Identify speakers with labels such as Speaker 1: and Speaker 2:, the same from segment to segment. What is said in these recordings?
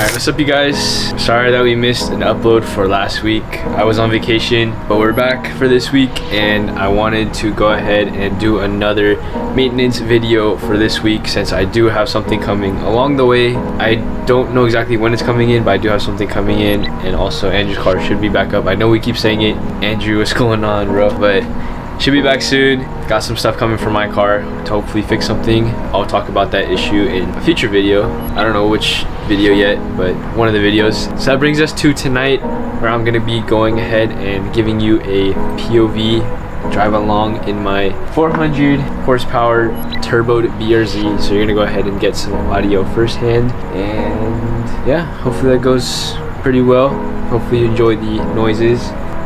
Speaker 1: Alright, what's up you guys? Sorry that we missed an upload for last week. I was on vacation, but we're back for this week and I wanted to go ahead and do another maintenance video for this week since I do have something coming along the way. I don't know exactly when it's coming in, but I do have something coming in, and also Andrew's car should be back up. I know we keep saying it. Andrew, what's going on, bro? But should be back soon. Got some stuff coming for my car to hopefully fix something. I'll talk about that issue in a future video. I don't know which video yet, but one of the videos. So that brings us to tonight, where I'm gonna be going ahead and giving you a POV drive along in my 400 horsepower Turbo BRZ. So you're gonna go ahead and get some audio firsthand, and yeah, hopefully that goes pretty well. Hopefully you enjoy the noises.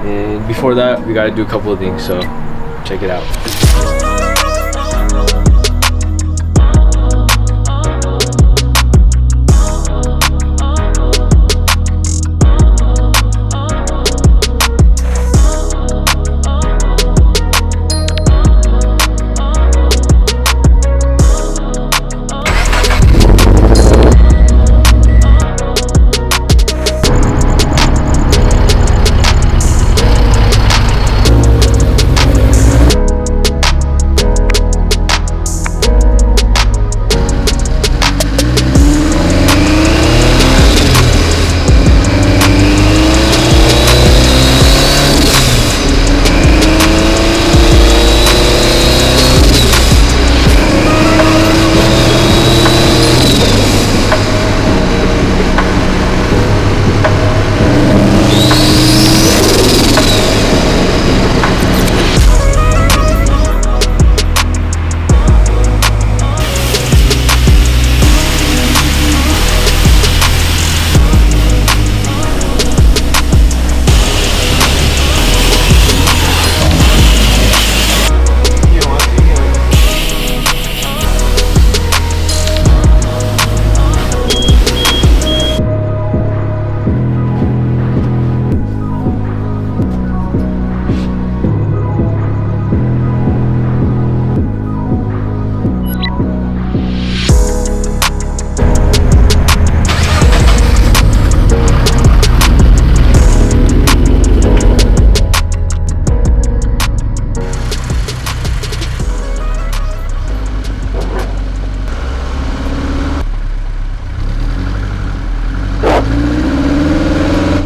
Speaker 1: And before that, we gotta do a couple of things, so check it out.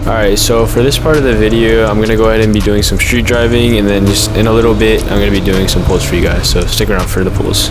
Speaker 1: Alright, so for this part of the video, I'm going to go ahead and be doing some street driving, and then just in a little bit, I'm going to be doing some pulls for you guys, so stick around for the pulls.